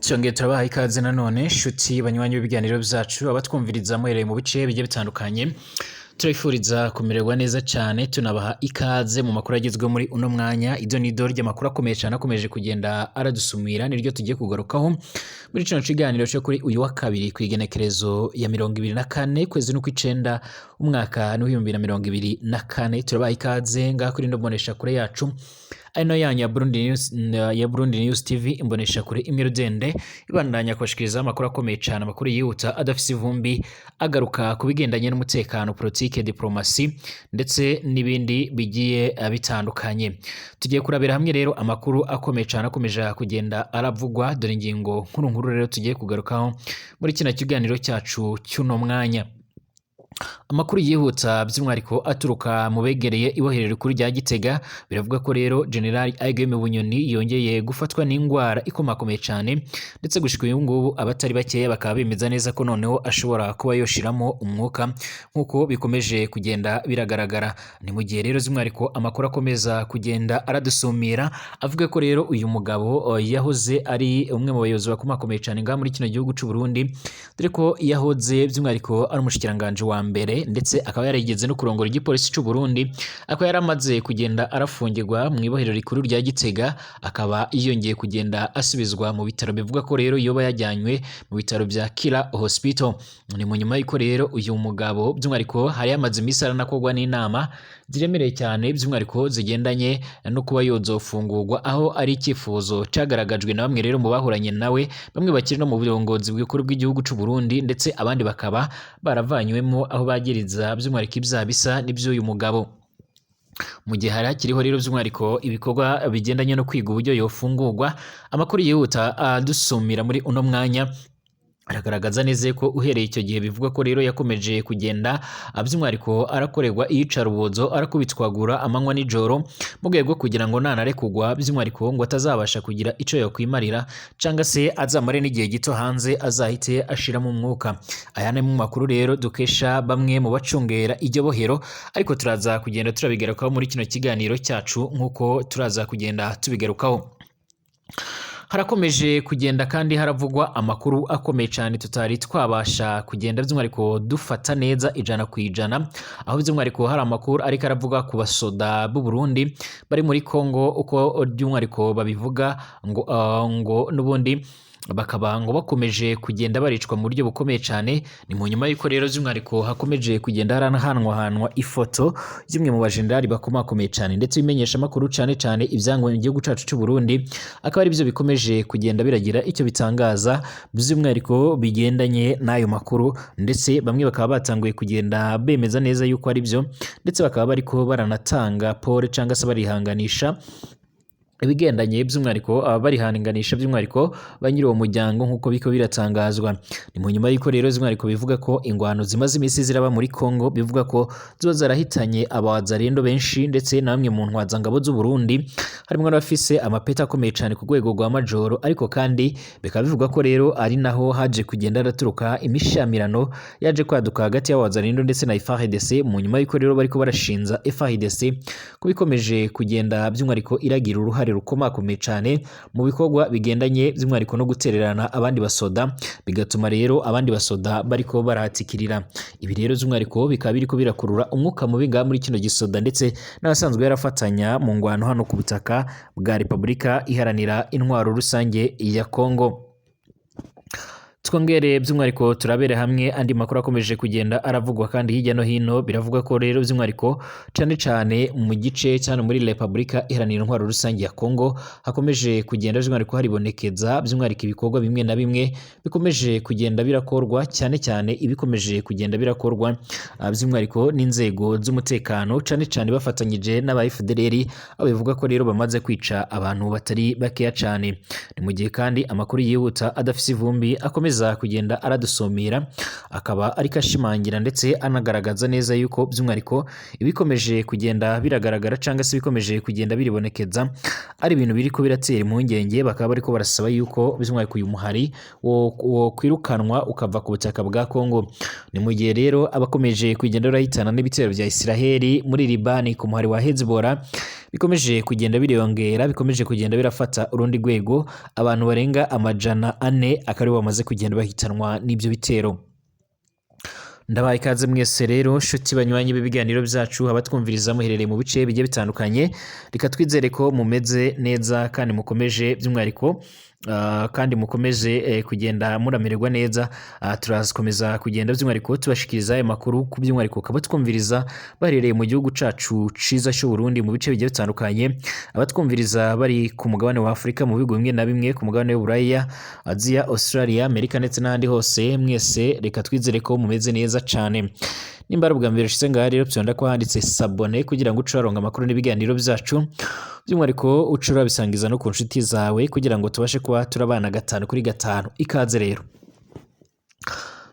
Cyongeye turabaha ikaze nanone shuti banywanyi b'ibiganiro byacu abatwumviriza muhereye mu bice bigiye bitandukanye turifuriza kumererwa neza cyane tunabaha ikaze mu makuru agezwe muri uno mwanya ido nido ry'amakuru akomeye cyane akomeje kugenda aradusumira niryo tugiye kugarukaho muri kino kiganiro cyo kuri uyu wa kabiri ku igenekerezo ya 24 kwezi n'ukw'icenda umwaka ni 2024 turabaha ikaze ngaha kuri ndobonesha kure yacu Aino yanyu ya Burundi News TV imbonesha kure imirudende ibandanya kubashikiriza amakuru akomeye cyane amakuru yihuta adafise ivumbi agaruka kubigendanye n'umutekano politique diplomasi ndetse n'ibindi bigiye bitandukanye tugiye kurabira hamwe rero amakuru akomeye cyane akomeje kugenda aravugwa dore ingingo nkuru rero tugiye kugarukaho muri kino kiganiro cyacu cy'uno mwanya Amakuru yihuta by'umwariko aturuka mu begereye iboherero kuri rya Gitega biravuga ko rero General Aigeme Bunyoni yongeye gufatwa n'ingwara ikomakomeye cyane ndetse gushika uyu ngubu abatari bakeya bakaba bemeza neza ko noneho ashobora kuba yoshiramo umwuka nkuko bikomeje kugenda biragaragara ni mu gihe rero z'umwariko amakuru akomeza kugenda aradusumira avuga ko rero uyu mugabo yahoze ari umwe mu bayobozi bakomakomeye cyane ngaha muri kino gihugu cy'u Burundi dore ko yahoze by'umwariko ari umushikiranganje wa mbere ndetse akaba yarigeze no kurongora igipolisi cy'u Burundi akaba yaramaze kugenda arafungirwa mu ibohero rikuru rya Gitega akaba yiyongeye kugenda asubizwa mu bitaro bivuga ko rero yoba yajyanywe mu bitaro bya Kira Hospital ni mu nyuma y'iko rero uyu mugabo by'umwariko hari yamaze iminsi aranakogwa n'inama ziremereye cyane by'umwariko zigendanye no kuba yozofungurwa aho ari icyifuzo cyagaragajwe na bamwe rero mu bahuranye nawe bamwe bakiri no mu burongozi bw'ikuru bw'igihugu cy'u Burundi ndetse abandi bakaba baravanywemo aho bagiriza by'umwariko ibyaha bisa n'iby'uyu mugabo mu gihe hari hakiriho rero by'umwariko ibikorwa bigendanye no kwiga uburyo yofungurwa amakuru yihuta adusumira muri uno mwanya aragaragaza neza ko uhereye icyo gihe bivuga ko rero yakomeje kugenda by'umwariko arakorerwa iyicarubozo arakubitwagura amanywa n'ijoro mu rwego kugira ngo nanare kugwa by'umwariko ngo atazabasha kugira ico yakwimarira canga se azamare n'igihe gito hanze azahite ashira mu mwuka aya ni mu makuru rero dukesha bamwe mu bacungera iryo bohero ariko turaza kugenda turabigarukaho muri kino kiganiro cyacu nkuko turaza kugenda tubigarukaho harakomeje kugenda kandi haravugwa amakuru akomeye cyane tutari twabasha kugenda by'umwariko dufata neza ijana ku ijana aho by'umwariko hari amakuru ariko aravuga ku basoda b'u Burundi bari muri Kongo uko by'umwariko babivuga ngo n'ubundi bakaba ngo bakomeje kugenda baricwa mu buryo bukomeye cyane ni mu nyuma y'uko rero by'umwariko hakomeje kugenda harahanwa ifoto zimwe mu bajenerali bakomakomeye cyane ndetse bimenyesha amakuru cyane ibyangwa mu gihugu cyacu cy'u Burundi akaba ari byo bikomeje kugenda biragira icyo bitangaza by'umwariko bigendanye n'ayo makuru ndetse bamwe bakaba batanguye kugenda bemeza neza yuko ari byo ndetse bakaba bariko baranatanga pole cyangwa se barihanganisha ibigendanye by'umwariko barihanganisha by'umwariko banyiri uwo muryango nkuko biko biratangazwa ni mu nyuma y'iko rero by'umwariko bivuga ko ingwano zimaze imisi ziraba muri Kongo bivuga ko ziba zarahitanye abazarendo benshi ndetse namwe mu ntwazangabo z'u Burundi harimo n'abafise amapeta akomeye cyane ku rwego rwa majoro ariko kandi bikaba bivuga ko rero ari naho haje kugenda araturuka imishamirano yaje kwaduka hagati y'abazarendo ndetse na FARDC mu nyuma y'iko rero bariko barashinza FARDC kubikomeje kugenda by'umwariko iragira uruhare rukomakomeye cyane mu bikorwa bigendanye by'umwariko no gutererana abandi basoda bigatuma rero abandi basoda bariko barahatikirira ibi rero by'umwariko bikaba biriko birakurura umwuka mubi ngaha muri kino gisoda ndetse n'abasanzwe yarafatanya mu ngwano hano ku butaka bwa Repubulika iharanira intwaro rusange ya Kongo twongere by'umwariko turabere hamwe andi makuru akomeje kugenda aravugwa kandi hirya no hino biravuga ko rero by'umwariko cyane mu gice cyane muri Repubulika iharanira intwaro rusange ya Kongo hakomeje kugenda by'umwariko haribonekeza by'umwariko ibikorwa bimwe na bimwe bikomeje kugenda birakorwa cyane ibikomeje kugenda birakorwa by'umwariko n'inzego z'umutekano cyane bafatanyije n'aba FDLR abo bivuga ko rero bamaze kwica abantu batari bakeya cyane ni mu gihe kandi amakuru yihuta adafise ivumbi akomeza kugenda aradusomera akaba ariko ashimangira ndetse anagaragaza neza yuko by'umwariko ibikomeje kugenda biragaragara cyangwa se bikomeje kugenda biribonekeza ari ibintu biriko biratera impungenge bakaba bariko barasaba yuko by'umwariko uyu muhari wo kwirukanwa ukava ku butaka bwa Kongo ni mu gihe rero abakomeje kugenda barahitana n'ibitero bya Israeli muri Libani ku muhari wa Hezbollah bikomeje kugenda biriyongera, bikomeje kugenda birafata urundi rwego, abantu barenga amajana 4 akari bamaze kugenda bahitanwa n'ibyo bitero. Ndabaye ikaze mwese rero shuti banywanyi b'ibiganiro byacu abatwumviriza muherereye mu bice bigiye bitandukanye, reka twizere ko mumeze neza kandi mukomeje by'umwariko kandi mukomeje kugenda muramererwa neza. Turakomeza kugenda by'umwariko tubashikiriza aya makuru ku by'umwariko kabatwumviriza baherereye mu gihugu cacu ciza cy'u Burundi mu bice bigiye bitandukanye, abatwumviriza bari ku mugabane wa Afrika mu bihugu bimwe na bimwe, ku mugabane w'Uburaya, Aziya, Australia, Amerika ndetse n'ahandi hose. Mwese reka twizere ko mumeze neza cyane. Nimba ari ubwa mbere ushitse ngaha rero byonda ko handitse sabone kugira ngo uce uraronka amakuru n'ibiganiro byacu, by'umwariko uce urabisangiza no ku nshuti zawe kugira ngo tubashe kuba turabana 5 kuri 5. Ikaze rero.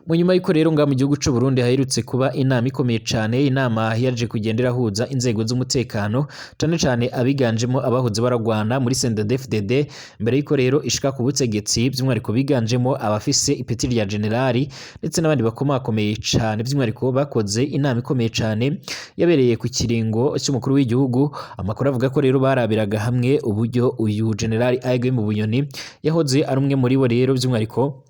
Mu nyuma y'uko rero nga mu gihugu cy'u Burundi haherutse kuba inama ikomeye cyane, inama yaje kugendera huza inzego z'umutekano cyane cyane abiganjemo abahoze baragwana muri CNDD-FDD, mbere y'uko rero ishika ku butegetsi, by'umwariko biganjemo abafise ipeti rya generali ndetse n'abandi bakomakomeye cyane. By'umwariko bakoze inama ikomeye cyane yabereye ku kiringo cy'umukuru w'igihugu. Amakuru avuga ko rero barabiraga hamwe uburyo uyu generali Aigwe mu Bunyoni yahoze ari umwe muri bo rero by'umwariko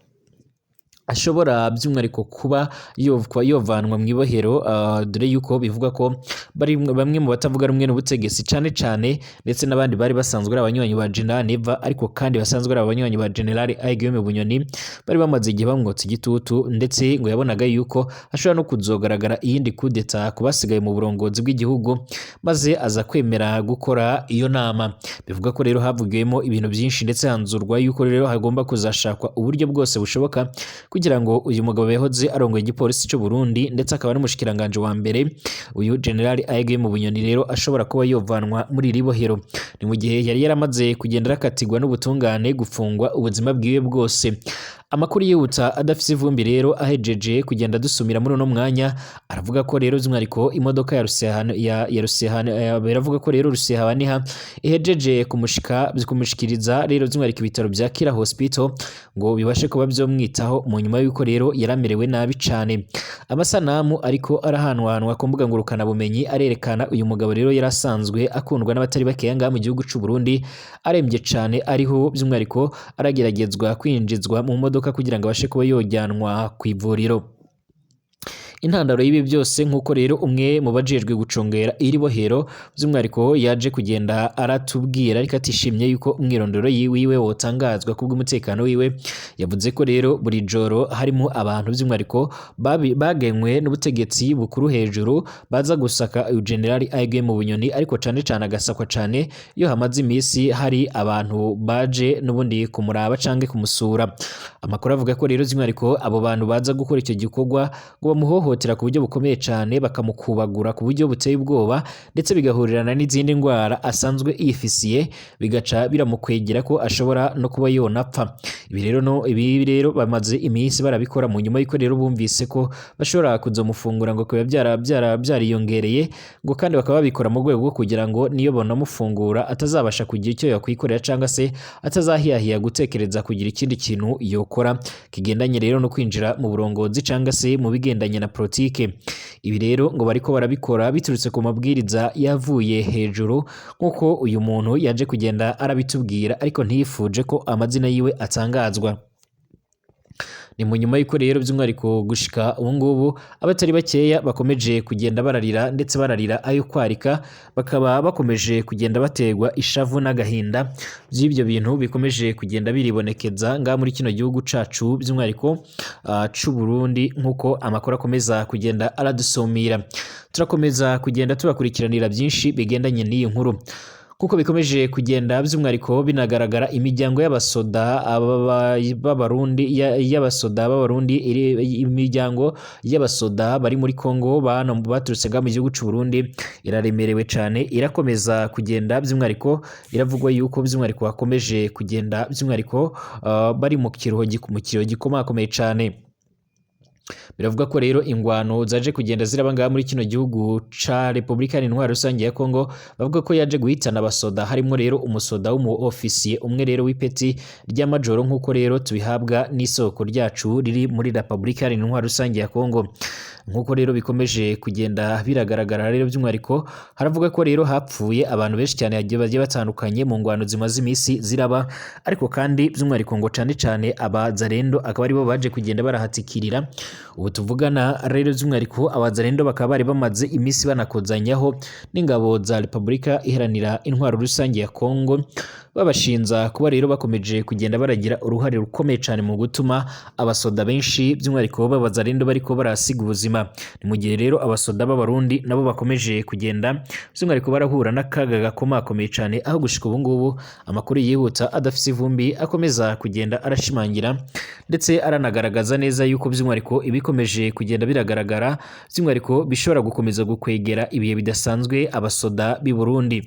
ashobora by'umwariko kuba yovanwa mu ibohero, dore yuko bivuga ko bari bamwe mu batavuga rumwe n'ubutegetsi cyane cyane ndetse n'abandi bari basanzwe ari abanywanyi ba General Neva, ariko kandi basanzwe ari abanywanyi ba General Aigwe mu Bunyoni bari bamaze igihe bamwotsa igitutu, ndetse ngo yabonaga yuko ashobora no kuzogaragara iyindi kudeta kubasigaye mu burongozi bw'igihugu, maze aza kwemera gukora iyo nama. Bivuga ko rero havugiyemo ibintu byinshi ndetse hanzurwa yuko rero hagomba kuzashakwa uburyo bwose bushoboka kugira ngo uyu mugabo yahoze arongoye igipolisi cy'u Burundi ndetse akaba n'umushikiranganje wa mbere, uyu General Aigwe mu Bunyoni rero ashobora kuba yovanwa muri iri bohero. Ni mu gihe yari yaramaze kugenda rakatigwa n'ubutungane gufungwa ubuzima bwiwe bwose. Amakuru yibutsa adafise ivumbi rero ahejeje kugenda dusumira muri uno mwanya, aravuga ko rero by'umwariko imodoka ya Rusehana baravuga ko rero Rusehabaniha ihejeje kumushikiriza rero by'umwariko ibitaro bya Kira Hospital ngo bibashe kuba byomwitaho mu nyuma y'uko rero yaramerewe nabi cyane. Amasanamu ariko arahanwanwa ku mbuga ngurukana bumenyi arerekana uyu mugabo rero yarasanzwe akundwa n'abatari bakeya ngaha mu gihugu cy'u Burundi, arembye cyane, ariho by'umwariko arageragezwa kwinjizwa mu modoka kugira ngo abashe kuba yojyanwa ku ivuriro. Intandaro y'ibi byose nk'uko rero umwe mu bajejwe gucungera iri bohero by'umwariko yaje kugenda aratubwira, ariko atishimye yuko umwirondoro yiwe wotangazwa kubw'umutekano wiwe. Yavuze ko rero buri joro harimo abantu by'umwariko bagenywe n'ubutegetsi bukuru hejuru baza gusaka uyu General Aigwe mu Bunyoni, ariko cyane cyane agasakwa cyane iyo hamaze iminsi hari abantu baje n'ubundi kumuraba canke kumusura. Amakuru avuga ko rero by'umwariko abo bantu baza gukora icyo gikorwa ngo bamuhohotera ku buryo bukomeye cyane, bakamukubagura ku buryo buteye ubwoba, ndetse bigahurirana n'izindi ndwara asanzwe yifisiye, bigaca biramukwegera ko ashobora no kuba yonapfa. Ibi rero bamaze iminsi barabikora mu nyuma y'uko rero bumvise ko bashobora kuzomufungura ngo kuba byariyongereye, ngo kandi bakaba babikora mu rwego rwo kugira ngo niyo bonamufungura atazabasha kugira icyo yakwikorera cyangwa se atazahiyahiya gutekereza kugira ikindi kintu yokora kigendanye rero no kwinjira mu burongozi cyangwa se mu bigendanye na politike. Ibi rero ngo bariko barabikora biturutse ku mabwiriza yavuye hejuru, nk'uko uyu muntu yaje kugenda arabitubwira, ariko ntiyifuje ko amazina yiwe atangazwa. Ni mu nyuma y'uko rero by'umwariko gushika ubu ngubu abatari bakeya bakomeje kugenda bararira, ndetse bararira ayo kwarika, bakaba bakomeje kugenda bategwa ishavu n'agahinda by'ibyo bintu bikomeje kugenda biribonekeza ngaha muri kino gihugu cacu by'umwariko c'u Burundi, nk'uko amakuru akomeza kugenda aradusumira. Turakomeza kugenda tubakurikiranira byinshi bigendanye n'iyi nkuru. Kuko bikomeje kugenda by'umwariko binagaragara imiryango y'abasoda b'abarundi imiryango y'abasoda bari muri Kongo baturutse mu gihugu cy'u Burundi iraremerewe cyane, irakomeza kugenda by'umwariko iravugwa yuko by'umwariko hakomeje kugenda by'umwariko bari mu kiruho gikomakomeye cyane. Biravuga ko rero ingwano zaje kugenda ziraba ngaha muri kino gihugu ca Republika Intwaro Rusange ya Kongo, bavuga ko yaje guhitana abasoda, harimo rero umusoda w'umu-ofisiye umwe rero w'ipeti rya majoro, nk'uko rero tubihabwa n'isoko ryacu riri muri Republika Intwaro Rusange ya Kongo. Nk'uko rero bikomeje kugenda biragaragara rero by'umwihariko, haravuga ko rero hapfuye abantu benshi cyane bagiye batandukanye mu ngwano zimaze imisi ziraba, ariko kandi by'umwihariko ngo cane cane abazarendo akaba aribo baje kugenda barahatikirira. Ubu tuvugana rero by'umwihariko abazarendo bakaba bari bamaze imisi banakozanyaho n'ingabo za Republika Iharanira Intwaro Rusange ya Kongo, babashinza kuba rero bakomeje kugenda baragira uruhare rukomeye cyane mu gutuma abasoda benshi by'umwihariko b'abazarendo bariko barasiga ubuzima. Ni mu gihe rero abasoda b'abarundi nabo bakomeje kugenda by'umwihariko barahura n'akaga gakomakomeye cyane, aho gushika ubu ngubu amakuru yihuta adafise ivumbi akomeza kugenda arashimangira ndetse aranagaragaza neza yuko by'umwihariko ibikomeje kugenda biragaragara by'umwihariko bishobora gukomeza gukwegera ibihe bidasanzwe abasoda b'i Burundi.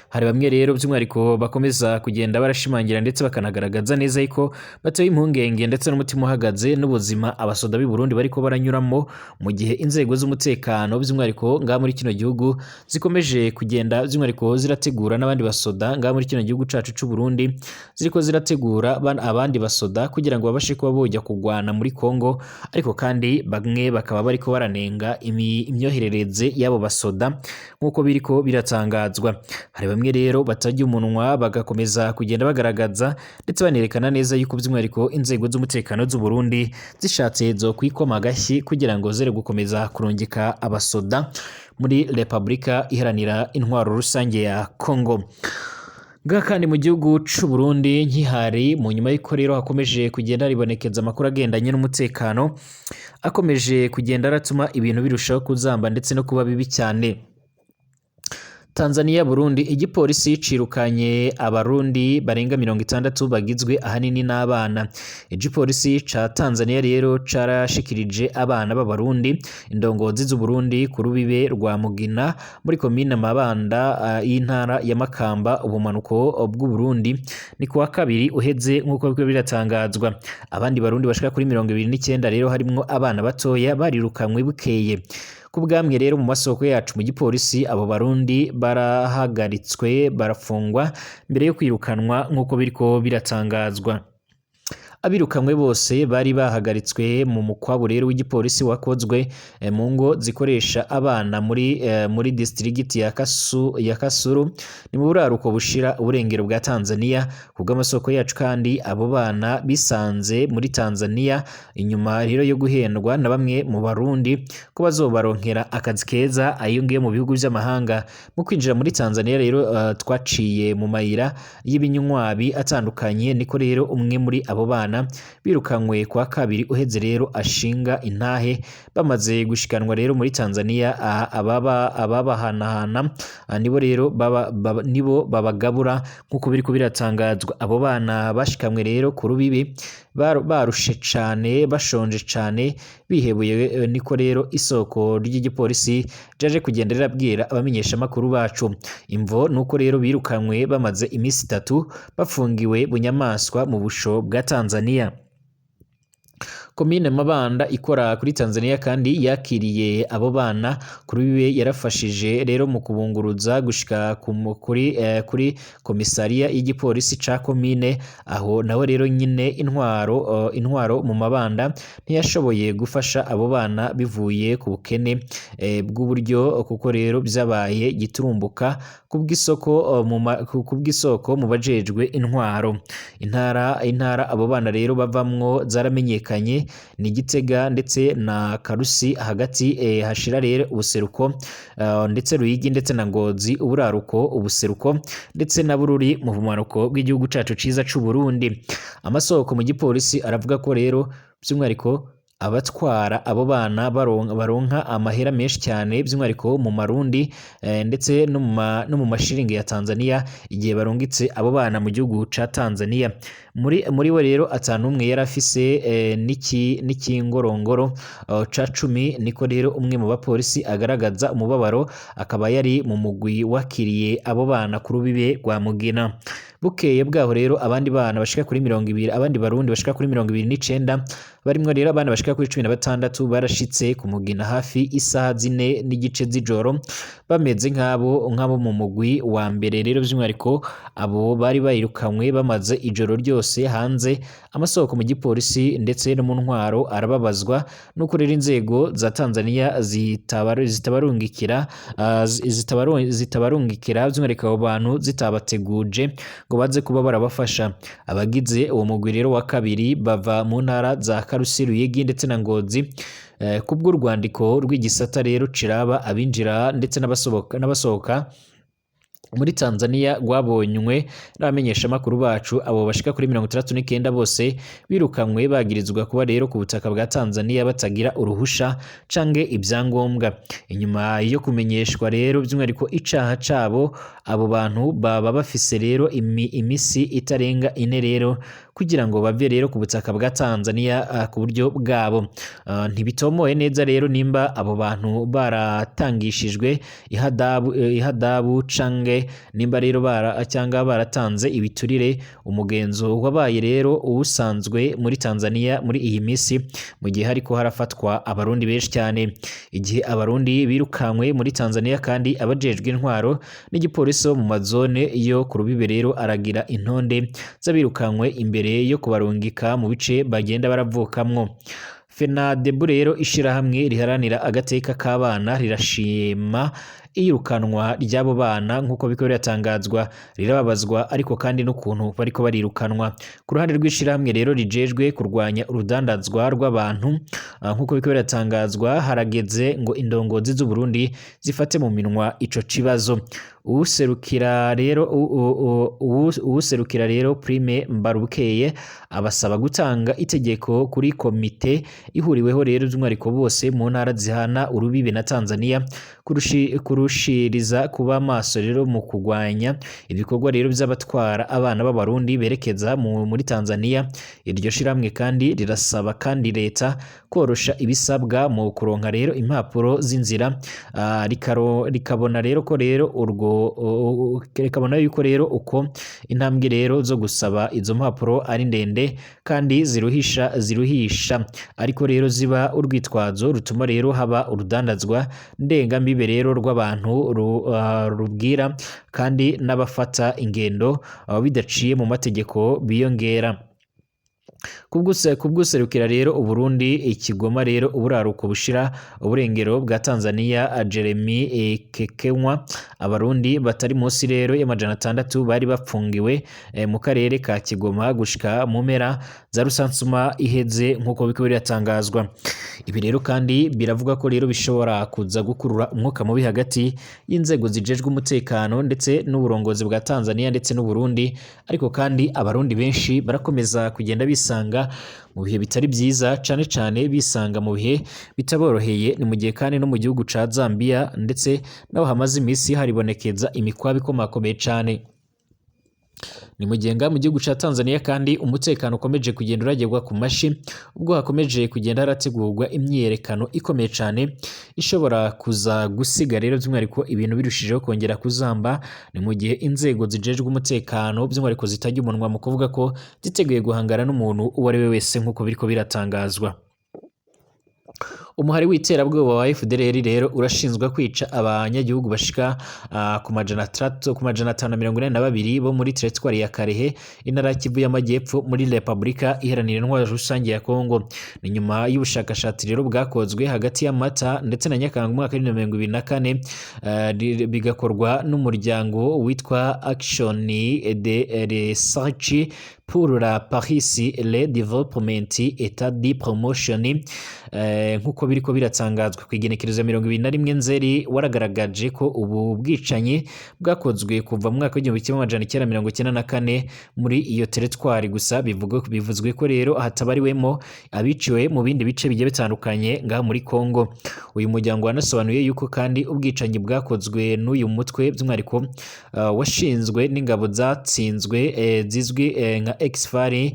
Hari bamwe rero by'umwihariko bakomeza kugenda barashimangira ndetse bakanagaragaza neza yuko batoye impungenge ndetse n'umutima uhagaze n'ubuzima abasoda b'i Burundi bariko baranyuramo, mu gihe inzego z'umutekano by'umwihariko ngaha muri kino gihugu zikomeje kugenda by'umwihariko zirategura n'abandi basoda ngaha muri kino gihugu cacu c'u Burundi, ziriko zirategura abandi basoda kugira ngo babashe kuba bojya kugwana muri Kongo, ariko kandi bamwe bakaba bariko baranenga imyoherereze y'abo basoda nk'uko biriko biratangazwa. Hari bamwe rero batajya umunwa bagakomeza kugenda bagaragaza ndetse banerekana neza yuko by'umwihariko inzego z'umutekano z'u Burundi zishatse zo kwikoma agashyi kugira ngo zere gukomeza kurungika abasoda muri Republika Iharanira Intwaro Rusange ya Kongo. Ngaha kandi mu gihugu c'u Burundi nkihari mu nyuma y'uko rero hakomeje kugenda ribonekeza amakuru agendanye n'umutekano akomeje kugenda aratuma ibintu birushaho kuzamba ndetse no kuba bibi cyane. Tanzania Burundi, igipolisi cirukanye abarundi barenga 60 bagizwe ahanini n'abana. Igipolisi ca Tanzania rero carashikirije abana b'abarundi indongozi z'u Burundi ku rubibe rwa Mugina muri komine Mabanda y'intara ya Makamba ubumanuko bw'u Burundi, ni kuwa kabiri uheze nk'uko biratangazwa. Abandi barundi bashika kuri 29 rero harimwo abana batoya barirukanywe bukeye. Kubwamwe rero mu masoko yacu mu gipolisi abo barundi barahagaritswe barafungwa mbere yo kwirukanwa nk'uko biriko biratangazwa. Abirukanwe bose bari bahagaritswe mu mukwabo rero w'igipolisi wakozwe mu ngo zikoresha abana muri district ya Kasulu ni mu buraruko bushira uburengero bwa Tanzania. Kubw'amasoko yacu kandi abo bana bisanze muri Tanzania inyuma rero yo guhendwa na bamwe mu barundi ko bazobaronkera akazi keza ayongiye mu bihugu by'amahanga. Mu kwinjira muri Tanzania rero twaciye mu mayira y'ibinywabi atandukanye, niko rero umwe muri abo bana birukanywe kwa kabiri uheze rero ashinga intahe. Bamaze gushikanwa rero muri Tanzania ababahanahana nibo rero nibo babagabura nk'uko biriko biratangazwa. Abo bana bashikamwe rero ku rubibi barushe cane bashonje cane bihebuye, niko rero isoko ry'igipolisi jaje kugenda rirabwira abamenyesha makuru bacu. Imvo nuko rero birukanywe bamaze imisi 3 bafungiwe bunyamaswa mu busho bwa Tanzania. Komine Mabanda ikora kuri Tanzania kandi yakiriye abo bana kuri bibe yarafashije rero mu kubunguruza gushika kuri komisariya y'igipolisi ca komine aho naho rero nyine intwaro mu Mabanda ntiyashoboye gufasha abo bana bivuye ku bukene bw'uburyo, kuko rero byabaye giturumbuka kubw'isoko mu bajejwe intwaro. Intara abo bana rero bavamwo zaramenyekanye ni Gitega ndetse na Karusi hagati hashira rero ubuseruko ndetse Ruyigi ndetse na Ngozi uburaruko ubuseruko ndetse na Bururi mu bumanuko bw'igihugu cacu ciza c'u Burundi. Amasoko mu gipolisi aravuga ko rero by'umwihariko abatwara abo bana baronka amahera menshi cyane by'umwihariko mu marundi ndetse no mu mashiringi ya Tanzania igihe barungitse abo bana mu gihugu ca Tanzania. Muri we rero atanumwe yari afise n'ikingorongoro ca 10, niko rero umwe mu bapolisi agaragaza umubabaro, akaba yari mu mugwi wakiriye abo bana ku rubibe rwa Mugina. bukeye bwaho rero abandi bana bashika kuri 20 abandi barundi bashika kuri 29 barimwo rero abana bashika kuri 16 barashitse ku mugina hafi isaha 4 n'igice z'ijoro bameze nk'abo mu mugwi wa mbere rero by'umwihariko abo bari bayirukanywe bamaze ijoro ryose hanze amasoko mu gipolisi ndetse no mu ntwaro arababazwa nuko rero inzego za Tanzania zitabarungikira by'umwihariko abo bantu zitabateguje ngo baze kuba barabafasha. Abagize uwo mugwi rero wa kabiri bava mu ntara za Karusi, Ruyigi ndetse na Ngozi kubw'urwandiko rw'igisata rero ciraba abinjira ndetse n'abasohoka muri Tanzania rwabonywe n'abamenyesha makuru bacu. Abo bashika kuri 69 bose birukanywe bagirizwa kuba rero ku butaka bwa Tanzania batagira uruhusha cange ibyangombwa. Inyuma yo kumenyeshwa rero by'umwihariko icaha cabo, abo bantu baba bafise rero imisi itarenga 4 rero kugira ngo bave rero ku butaka bwa Tanzania ku buryo bwabo. Ntibitomoye neza rero nimba abo bantu baratangishijwe ihadabu cange nimba rero baratanze ibiturire. Umugenzo wabaye rero ubusanzwe muri Tanzania muri iyi misi mu gihe hariko harafatwa abarundi benshi cyane. Igihe abarundi birukanywe muri Tanzania kandi abajejwe intwaro n'igipolisi mu mazone yo ku rubibe rero aragira intonde z'abirukanywe imbere yo kubarungika mu bice bagenda baravukamwo. FENADEB rero ishirahamwe riharanira agateka k'abana rirashima iyirukanwa ry'abo bana nk'uko biko biratangazwa, rirababazwa ariko kandi n'ukuntu bariko barirukanwa. Ku ruhande rw'ishirahamwe rero rijejwe kurwanya urudandazwa rw'abantu nk'uko biko biratangazwa, harageze ngo indongozi z'u Burundi zifate mu minwa ico kibazo. Uwuserukira rero Prime Mbarubukeye abasaba gutanga itegeko kuri komite ihuriweho rero by'umwihariko bose mu ntara zihana urubibe na Tanzania kurushiriza kuba maso rero mu kugwanya ibikorwa rero by'abatwara abana b'abarundi berekeza muri Tanzania. Iryo shiramwe kandi rirasaba kandi leta korosha ibisabwa mu kuronka rero impapuro z'inzira, rikabona rero ko rero rikabona yuko rero uko intambwe rero zo gusaba izo mpapuro ari ndende kandi ziruhisha ariko rero ziba urwitwazo rutuma rero haba urudandazwa ndengambibe rero rw'abantu rubwira kandi n'abafata ingendo bidaciye mu mategeko biyongera. Kubwuserukira rero Uburundi ikigoma rero uburaruko bushira uburengero bwa Tanzania Jeremy Kekenywa, abarundi batari munsi rero ya600 bari bapfungiwe mu karere ka Kigoma gushika mu mpera za Rusansuma iheze nk'uko biko biratangazwa. Ibi rero kandi biravuga ko rero bishobora kuza gukurura umwuka mubi hagati y'inzego zijejwe umutekano ndetse n'uburongozi bwa Tanzania ndetse n'u Burundi, ariko kandi abarundi benshi barakomeza kugenda bisanga mu bihe bitari byiza, cane bisanga mu bihe bitaboroheye. Ni mu gihe kandi no mu gihugu ca Zambia ndetse naho hamaze imisi haribonekeza imikwabi ikomakomeye cane. Ni mu gihe mu gihugu ca Tanzania kandi umutekano ukomeje kugenda uragerwa ku mashi, ubwo hakomeje kugenda harategurwa imyiyerekano ikomeye cane ishobora kuza gusiga rero by'umwihariko ibintu birushijeho kongera kuzamba. Ni mu gihe inzego zijejwe umutekano by'umwihariko zitajya umunwa mu kuvuga ko ziteguye guhangana n'umuntu uwo ari we wese nk'uko biriko biratangazwa. Umuhari w'iterabwoba wa FDLR rero urashinzwe kwica abanyagihugu bashika ku majana 542 bo muri territoire ya Karehe, intara Kivu y'Amajyepfo muri Republika Iharanira Intwaro Rusange ya Kongo. Ni nyuma y'ubushakashatsi rero bwakozwe hagati ya Mata ndetse na Nyakanga mwaka 2024 bigakorwa n'umuryango witwa Action de Research pour la Paris le Development et de Promotion nk'uko biriko biratangazwa ku igenekerezo 21 Nzeri, waragaragaje ko ubu bwicanyi bwakozwe kuva mu mwaka w'1994 muri iyo territoire. Gusa bivuzwe ko rero hatabariwemo abiciwe mu bindi bice bigiye bitandukanye ngaha muri Kongo. Uyu muryango wanasobanuye yuko kandi ubwicanyi bwakozwe n'uyu mutwe by'umwihariko washinzwe n'ingabo zatsinzwe zizwi nka Exfari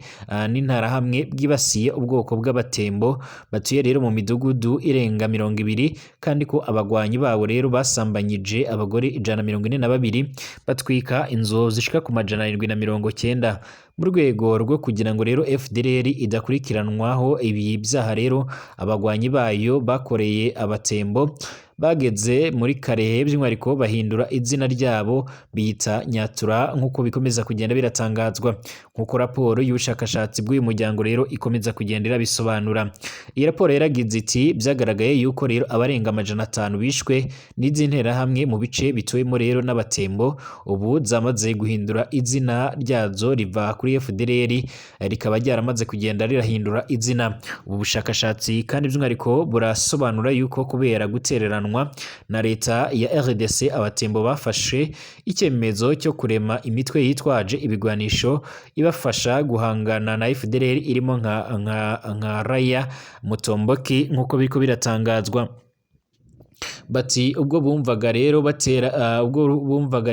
n'intara hamwe bwibasiye ubwoko bw'abatembo batuye rero mu midugudu imidugudu irenga 20 kandi ko abagwanyi babo rero basambanyije abagore 142 batwika inzu zishika ku majana 790 mu rwego rwo kugira ngo rero FDLR idakurikiranwaho ibi byaha rero abagwanyi bayo bakoreye abatembo bageze muri Karehe by'umwihariko bahindura izina ryabo bita Nyatura nk'uko bikomeza kugenda biratangazwa nk'uko raporo y'ubushakashatsi bw'uyu muryango rero ikomeza kugendera bisobanura. Iyi raporo yaragize iti byagaragaye yuko rero abarenga 500 bishwe n'izi nterahamwe mu bice bituwemo rero n'abatembo ubu zamaze guhindura izina ryazo riva kuri FDLR rikaba ryaramaze kugenda rirahindura izina. Ubu bushakashatsi kandi by'umwihariko burasobanura yuko kubera gutereranwa na leta ya RDC abatembo bafashe icyemezo cyo kurema imitwe yitwaje ibigwanisho ibafasha guhangana na FDLR irimo nka Raya Mutomboki nk'uko biriko biratangazwa. Bati ubwo bumvaga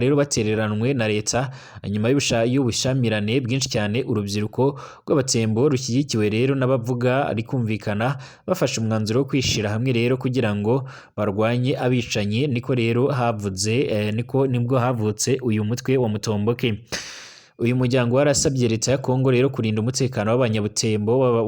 rero batereranwe na leta nyuma y'ubushamirane bwinshi cyane urubyiruko rw'abatembo rushyigikiwe rero n'abavuga rikumvikana bafashe umwanzuro wo kwishira hamwe rero kugira ngo barwanye abicanyi nibwo havutse uyu mutwe wa Mutomboke. Uyu muryango warasabye leta ya Kongo rero kurinda umutekano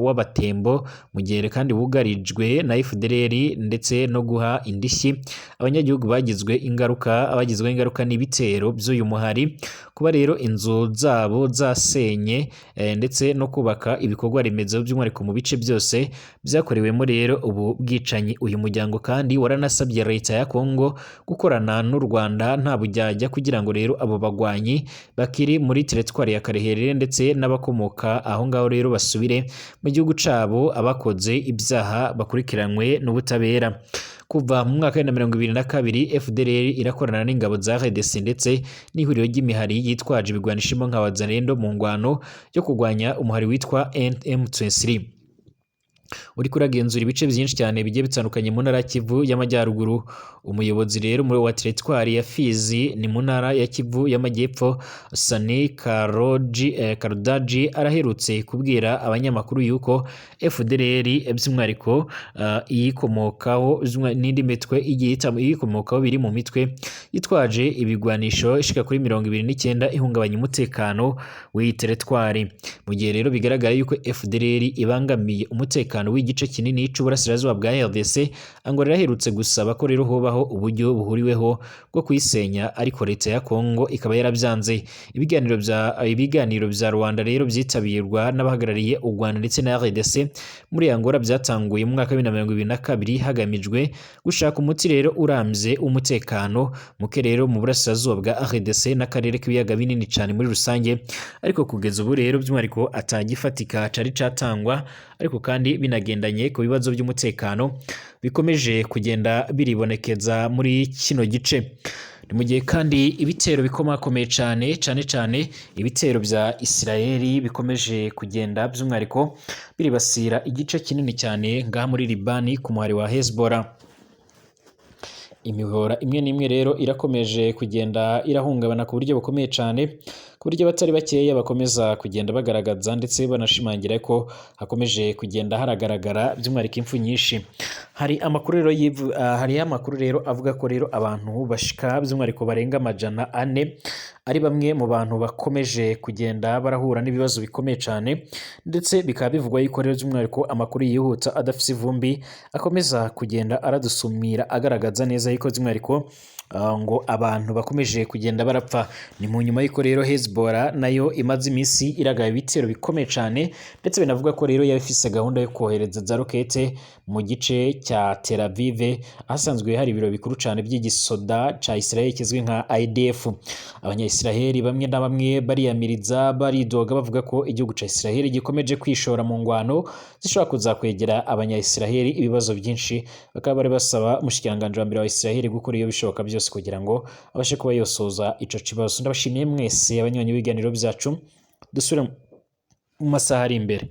w'abatembo mu gihe kandi bugarijwe na FDLR ndetse no guha indishyi abanyagihugu bagizwe ingaruka n'ibitero by'uyu muhari kuba rero inzu zabo zasenye ndetse no kubaka ibikorwa remezo by'umwihariko mu bice byose byakorewemo rero ubu bwicanyi. Uyu muryango kandi waranasabye leta ya Kongo gukorana n'u Rwanda nta bujyajya kugira ngo rero abo bagwanyi bakiri muri teritwari ya Karehe ndetse n'abakomoka aho ngaho rero basubire mu gihugu cabo abakoze ibyaha bakurikiranwe n'ubutabera. Kuva mu mwaka wa 2022 FDLR irakorana n'ingabo za RDC ndetse n'ihuriro ry'imihari yitwaje ibigwanishimo nka Wazalendo mu ngwano yo kurwanya umuhari witwa M23 uri kuragenzura ibice byinshi cyane bigiye bitandukanye mu ntara Kivu y'Amajyaruguru. Umuyobozi rero muri wa teritwari ya Fizi ni mu ntara ya Kivu y'Amajyepfo Sani Karudaji araherutse kubwira abanyamakuru yuko FDLR by'umwihariko iyikomokaho n'indi mitwe igiye iyikomokaho biri mu mitwe yitwaje ibigwanisho ishika kuri 29 ihungabanya umutekano w'iyi teritwari. Mu gihe rero bigaragara yuko FDLR ibangamiye umutekano w'igice kinini cy'uburasirazuba bwa RDC ngo riraherutse gusaba ko rero hobaho uburyo buhuriweho bwo kuyisenya ariko leta ya Kongo ikaba yarabyanze. Ibiganiro bya Rwanda rero byitabirwa n'abahagarariye u Rwanda ndetse na RDC muri Angola byatanguye mu mwaka wa 2022 hagamijwe gushaka umuti rero urambye umutekano muke rero mu burasirazuba bwa RDC n'akarere k'ibiyaga binini cyane muri rusange, ariko kugeza ubu rero by'umwihariko atagifatika cari catangwa ariko kandi binagendanye ku bibazo by'umutekano bikomeje kugenda biribonekeza muri kino gice. Ni mu gihe kandi ibitero bikomakomeye cyane ibitero bya Isirayeli bikomeje kugenda by'umwihariko biribasira igice kinini cyane ngaha muri Libani ku muhari wa Hezbollah. Imihora imwe n'imwe rero irakomeje kugenda irahungabana ku buryo bukomeye cyane ku buryo batari bakeya bakomeza kugenda bagaragaza ndetse banashimangira ko hakomeje kugenda haragaragara by'umwihariko impfu nyinshi. Hari amakuru rero avuga ko rero abantu bashika by'umwihariko barenga 400 ari bamwe mu bantu bakomeje kugenda barahura n'ibibazo bikomeye cyane, ndetse bikaba bivugwa yuko rero by'umwihariko amakuru yihuta adafite ivumbi akomeza kugenda aradusumira agaragaza neza yuko by'umwihariko ngo abantu bakomeje kugenda barapfa. Ni mu nyuma y'uko rero Hezbollah nayo imaze iminsi iragaba ibitero bikomeye cyane, ndetse binavuga ko rero yabifise gahunda yo kohereza za rokete mu gice cya Tel Aviv ahasanzwe hari ibiro bikuru cyane by'igisoda ca Israel kizwi nka IDF. Abanya-Israel bamwe na bamwe bariyamiriza baridoga bavuga ko igihugu ca Israel gikomeje kwishora mu ngwano zishobora kuzakwegera abanya-Israel ibibazo byinshi. Bakaba bari basaba umushikiranganje wa mbere wa Israel gukora iyo bishoboka byose kugira ngo abashe kuba yosoza ico kibazo. Ndabashimiye mwese abanywanyi b'ibiganiro byacu, dusubira mu masaha ari imbere.